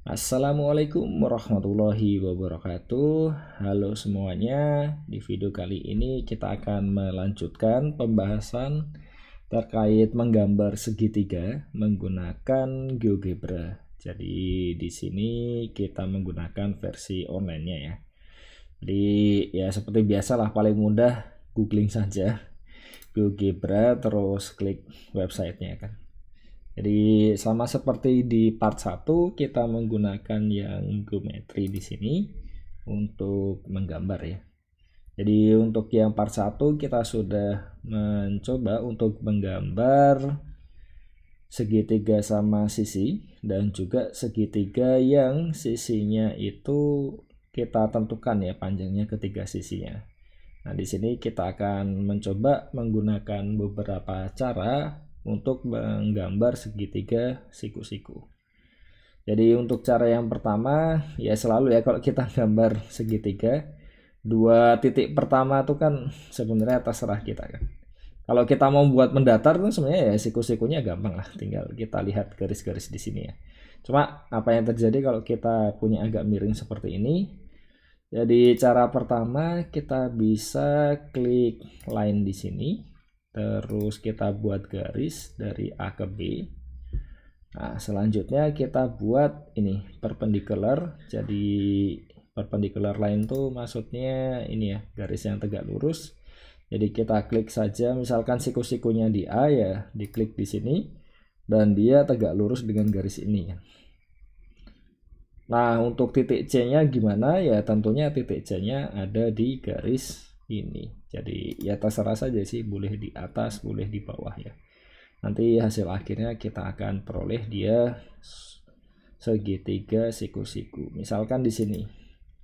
Assalamualaikum warahmatullahi wabarakatuh. Halo semuanya. Di video kali ini kita akan melanjutkan pembahasan terkait menggambar segitiga menggunakan GeoGebra. Jadi di sini kita menggunakan versi online-nya ya. Jadi ya seperti biasalah, paling mudah googling saja GeoGebra terus klik websitenya kan. Jadi sama seperti di part 1 kita menggunakan yang geometri di sini untuk menggambar ya. Jadi untuk yang part 1 kita sudah mencoba untuk menggambar segitiga sama sisi dan juga segitiga yang sisinya itu kita tentukan ya panjangnya ketiga sisinya. Nah, di sini kita akan mencoba menggunakan beberapa cara untuk menggambar segitiga siku-siku. Jadi untuk cara yang pertama ya selalu ya kalau kita gambar segitiga, dua titik pertama tuh kan sebenarnya terserah kita kan. Kalau kita mau buat mendatar tuh sebenarnya ya siku-sikunya gampang lah, tinggal kita lihat garis-garis di sini ya. Cuma apa yang terjadi kalau kita punya agak miring seperti ini? Jadi cara pertama kita bisa klik line di sini. Terus kita buat garis dari A ke B. Nah, selanjutnya kita buat ini perpendicular. Jadi perpendicular line tuh maksudnya ini ya, garis yang tegak lurus. Jadi kita klik saja, misalkan siku-sikunya di A ya, diklik di sini dan dia tegak lurus dengan garis ini. Nah, untuk titik C-nya gimana? Ya tentunya titik C-nya ada di garis ini. Jadi ya terserah saja sih, boleh di atas boleh di bawah ya. Nanti hasil akhirnya kita akan peroleh dia segitiga siku-siku, misalkan di sini.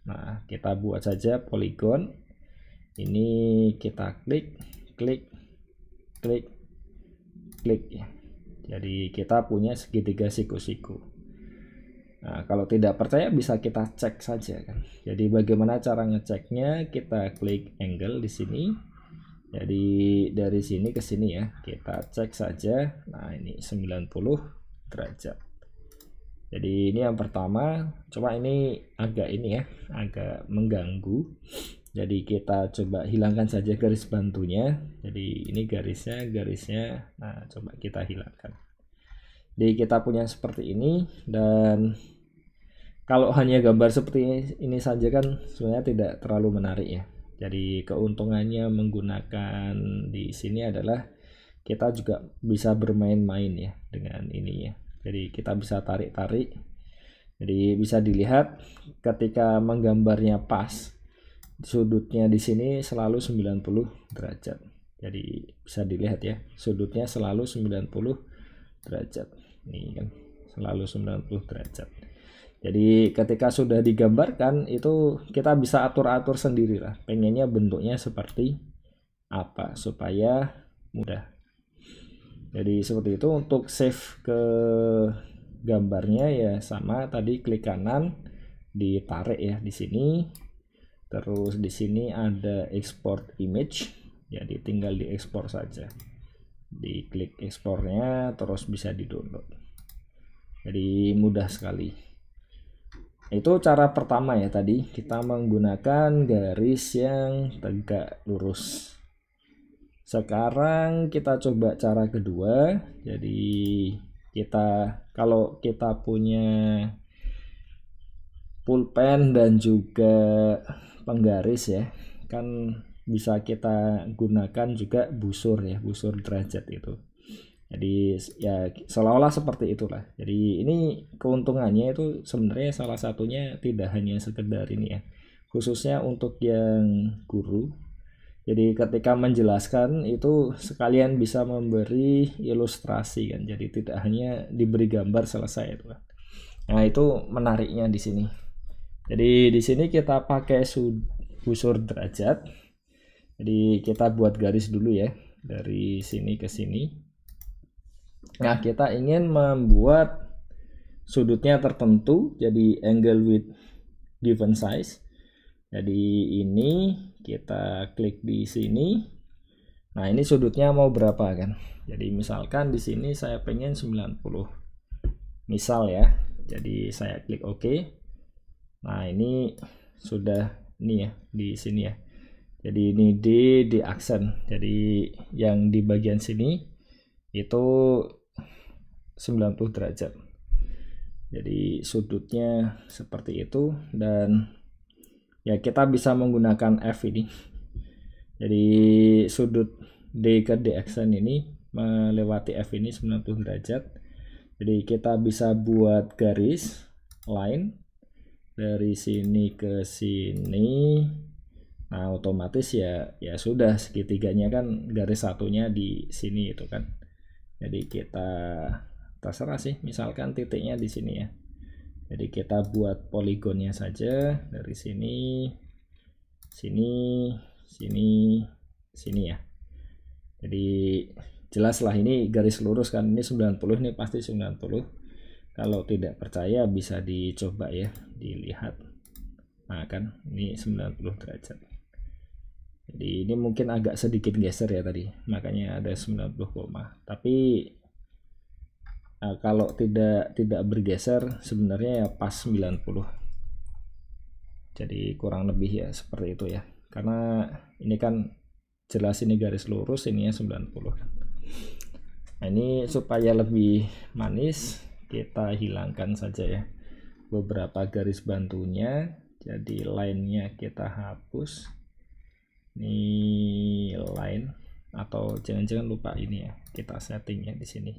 Nah, kita buat saja poligon ini, kita klik klik klik klik ya. Jadi kita punya segitiga siku-siku. Nah, kalau tidak percaya bisa kita cek saja kan. Jadi bagaimana cara ngeceknya? Kita klik angle di sini. Jadi dari sini ke sini ya, kita cek saja. Nah, ini 90 derajat. Jadi ini yang pertama, cuma ini agak ini ya, agak mengganggu. Jadi kita coba hilangkan saja garis bantunya. Jadi ini garisnya, nah coba kita hilangkan. Jadi kita punya seperti ini, dan kalau hanya gambar seperti ini saja kan sebenarnya tidak terlalu menarik ya. Jadi keuntungannya menggunakan di sini adalah kita juga bisa bermain-main ya dengan ini ya. Jadi kita bisa tarik-tarik. Jadi bisa dilihat ketika menggambarnya pas, sudutnya di sini selalu 90 derajat. Jadi bisa dilihat ya, sudutnya selalu 90 derajat. Ini kan selalu 90 derajat. Jadi ketika sudah digambarkan itu kita bisa atur-atur sendiri lah, pengennya bentuknya seperti apa supaya mudah. Jadi seperti itu. Untuk save ke gambarnya ya sama tadi, klik kanan, ditarik ya di sini. Terus di sini ada export image, jadi tinggal diekspor saja. Diklik ekspornya terus bisa di-download. Jadi mudah sekali. Itu cara pertama ya, tadi kita menggunakan garis yang tegak lurus. Sekarang kita coba cara kedua. Jadi kalau kita punya pulpen dan juga penggaris ya, kan bisa kita gunakan juga busur ya, busur derajat itu. Jadi ya seolah-olah seperti itulah. Jadi ini keuntungannya itu sebenarnya salah satunya tidak hanya sekedar ini ya, khususnya untuk yang guru. Jadi ketika menjelaskan itu sekalian bisa memberi ilustrasi kan. Jadi tidak hanya diberi gambar selesai itu kan. Nah, itu menariknya di sini. Jadi di sini kita pakai busur derajat. Jadi kita buat garis dulu ya, dari sini ke sini. Nah, kita ingin membuat sudutnya tertentu, jadi angle with given size. Jadi ini kita klik di sini. Nah, ini sudutnya mau berapa kan? Jadi misalkan di sini saya pengen 90. Misal ya. Jadi saya klik OK. Nah, ini sudah ini ya di sini ya. Jadi ini di aksen. Jadi yang di bagian sini itu 90 derajat. Jadi sudutnya seperti itu, dan ya kita bisa menggunakan F ini. Jadi sudut D ke D aksen ini melewati F ini 90 derajat. Jadi kita bisa buat garis line dari sini ke sini. Nah, otomatis ya sudah segitiganya kan garis satunya di sini itu kan. Jadi kita terserah sih, misalkan titiknya di sini ya. Jadi kita buat poligonnya saja dari sini, sini, sini, sini ya. Jadi jelas lah ini garis lurus kan, ini 90, ini pasti 90. Kalau tidak percaya bisa dicoba ya, dilihat. Nah kan ini 90 derajat. Jadi ini mungkin agak sedikit geser ya tadi, makanya ada 90 koma. Tapi kalau tidak bergeser sebenarnya ya pas 90. Jadi kurang lebih ya seperti itu ya. Karena ini kan jelas ini garis lurus, ini ya 90. Nah, ini supaya lebih manis kita hilangkan saja ya beberapa garis bantunya. Jadi line-nya kita hapus. Ini line, atau jangan-jangan lupa ini ya, kita settingnya di sini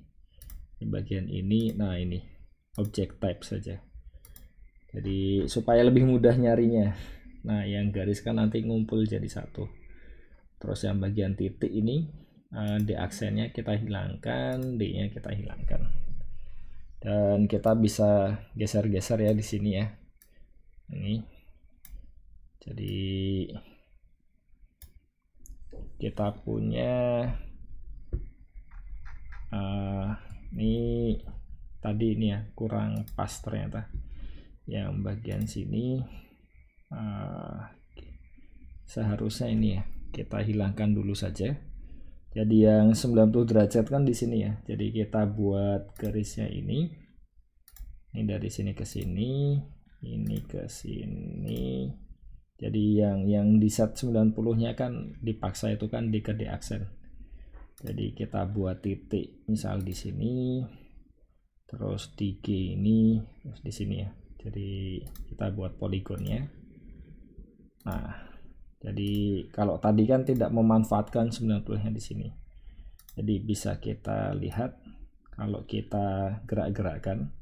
di bagian ini. Nah, ini object type saja, jadi supaya lebih mudah nyarinya. Nah, yang garis kan nanti ngumpul jadi satu. Terus yang bagian titik ini di aksennya kita hilangkan, D-nya kita hilangkan, dan kita bisa geser-geser ya di sini ya. Ini jadi kita punya ini tadi ini ya kurang pas ternyata. Yang bagian sini seharusnya ini ya kita hilangkan dulu saja. Jadi yang 90 derajat kan di sini ya. Jadi kita buat garisnya ini dari sini ke sini, ini ke sini. Jadi yang di set 90-nya kan dipaksa itu kan di ke D aksen. Jadi kita buat titik misal di sini, terus di G ini, terus di sini ya. Jadi kita buat poligonnya. Nah, jadi kalau tadi kan tidak memanfaatkan 90-nya di sini. Jadi bisa kita lihat kalau kita gerak-gerakkan.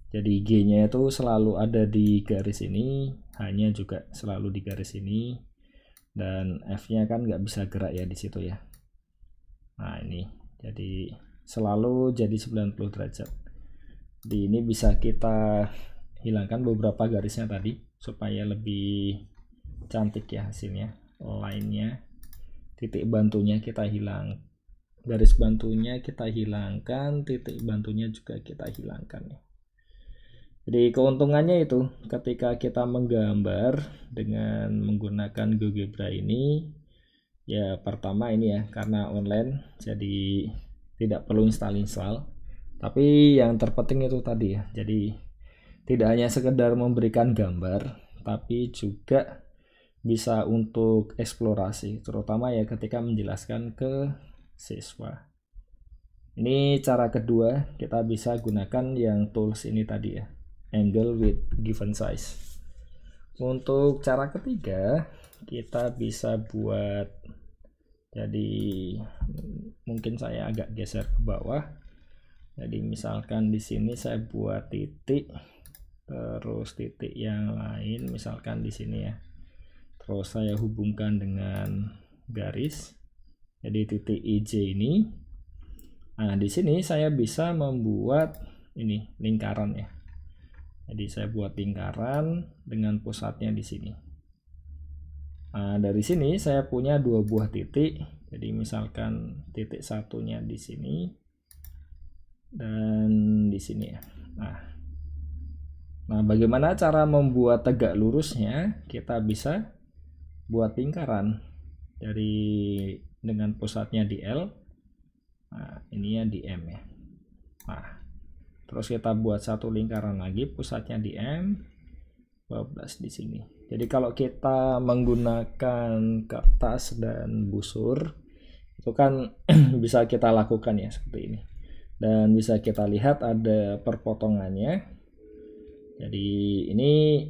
Jadi G-nya itu selalu ada di garis ini, H-nya juga selalu di garis ini, dan F-nya kan nggak bisa gerak ya di situ ya. Nah, ini jadi selalu jadi 90 derajat. Jadi ini bisa kita hilangkan beberapa garisnya tadi supaya lebih cantik ya hasilnya. Line-nya, titik bantunya kita hilang, garis bantunya kita hilangkan, titik bantunya juga kita hilangkan ya. Jadi keuntungannya itu ketika kita menggambar dengan menggunakan GeoGebra ini ya, pertama ini ya karena online jadi tidak perlu install. Tapi yang terpenting itu tadi ya, jadi tidak hanya sekedar memberikan gambar tapi juga bisa untuk eksplorasi, terutama ya ketika menjelaskan ke siswa. Ini cara kedua, kita bisa gunakan yang tools ini tadi ya, angle with given size. Untuk cara ketiga kita bisa buat, jadi mungkin saya agak geser ke bawah. Jadi misalkan di sini saya buat titik, terus titik yang lain misalkan di sini ya, terus saya hubungkan dengan garis, jadi titik IJ ini. Nah, di sini saya bisa membuat ini lingkaran ya. Jadi saya buat lingkaran dengan pusatnya di sini. Nah, dari sini saya punya dua buah titik. Jadi misalkan titik satunya di sini dan di sini ya. Nah, bagaimana cara membuat tegak lurusnya? Kita bisa buat lingkaran dari dengan pusatnya di L. Nah, ininya di M ya. Nah, Terus kita buat satu lingkaran lagi, pusatnya di M, 12 di sini. Jadi kalau kita menggunakan kertas dan busur, itu kan bisa kita lakukan ya seperti ini. Dan bisa kita lihat ada perpotongannya. Jadi ini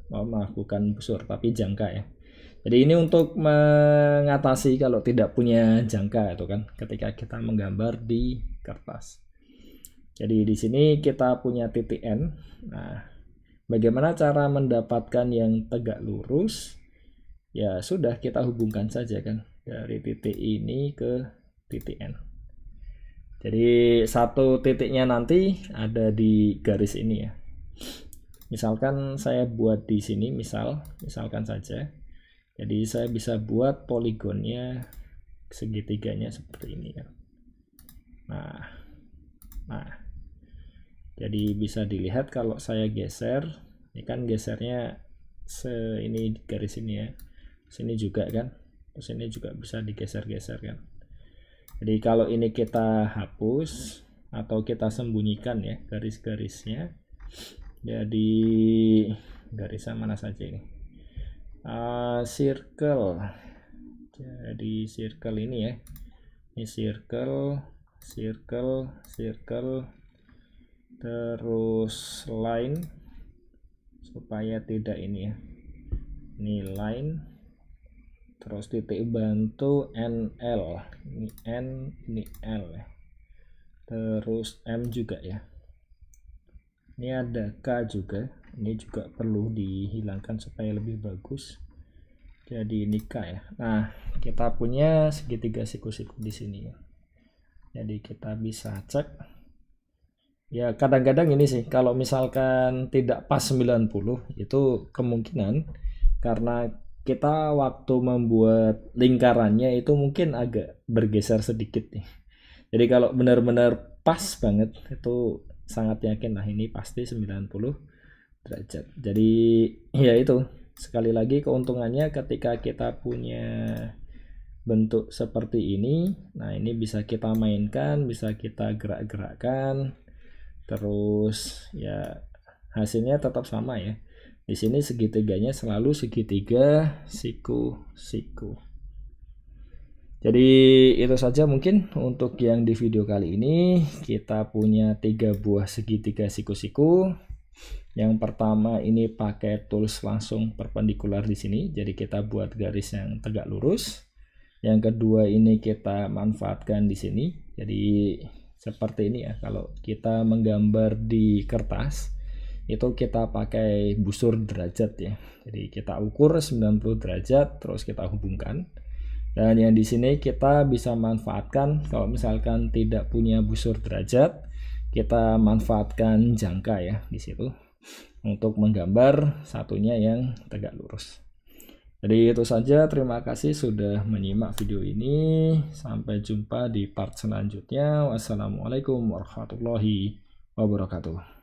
maaf, bukan busur tapi jangka ya. Jadi ini untuk mengatasi kalau tidak punya jangka itu kan, ketika kita menggambar di kertas. Jadi di sini kita punya titik N. Nah, bagaimana cara mendapatkan yang tegak lurus? Ya sudah, kita hubungkan saja kan dari titik ini ke titik N. Jadi satu titiknya nanti ada di garis ini ya. Misalkan saya buat di sini, misalkan saja. Jadi saya bisa buat poligonnya segitiganya seperti ini ya. Nah, jadi bisa dilihat kalau saya geser, ini kan gesernya ini garis ini ya, sini juga kan, terus ini juga bisa digeser-geser kan. Jadi kalau ini kita hapus atau kita sembunyikan ya garis-garisnya, jadi garisnya mana saja ini, circle, jadi circle ini ya, ini circle, terus line supaya tidak ini ya, ini line, terus titik bantu NL, ini N, ini L ya, terus M juga ya, ini ada K juga, ini juga perlu dihilangkan supaya lebih bagus, jadi ini K ya. Nah, kita punya segitiga siku-siku di sini ya. Jadi kita bisa cek ya, kadang-kadang ini sih kalau misalkan tidak pas 90 itu kemungkinan karena kita waktu membuat lingkarannya itu mungkin agak bergeser sedikit nih. Jadi kalau benar-benar pas banget itu sangat yakin lah ini pasti 90 derajat. Jadi ya itu, sekali lagi keuntungannya ketika kita punya bentuk seperti ini, nah ini bisa kita mainkan, bisa kita gerak-gerakkan, terus ya hasilnya tetap sama ya. Di sini segitiganya selalu segitiga siku-siku. Jadi itu saja mungkin untuk yang di video kali ini. Kita punya 3 buah segitiga siku-siku. Yang pertama ini pakai tools langsung perpendikular di sini, jadi kita buat garis yang tegak lurus. Yang kedua ini kita manfaatkan di sini, jadi seperti ini ya. Kalau kita menggambar di kertas itu kita pakai busur derajat ya, jadi kita ukur 90 derajat terus kita hubungkan. Dan yang di sini kita bisa manfaatkan kalau misalkan tidak punya busur derajat, kita manfaatkan jangka ya di situ untuk menggambar satunya yang tegak lurus. Jadi itu saja, terima kasih sudah menyimak video ini. Sampai jumpa di part selanjutnya. Wassalamualaikum warahmatullahi wabarakatuh.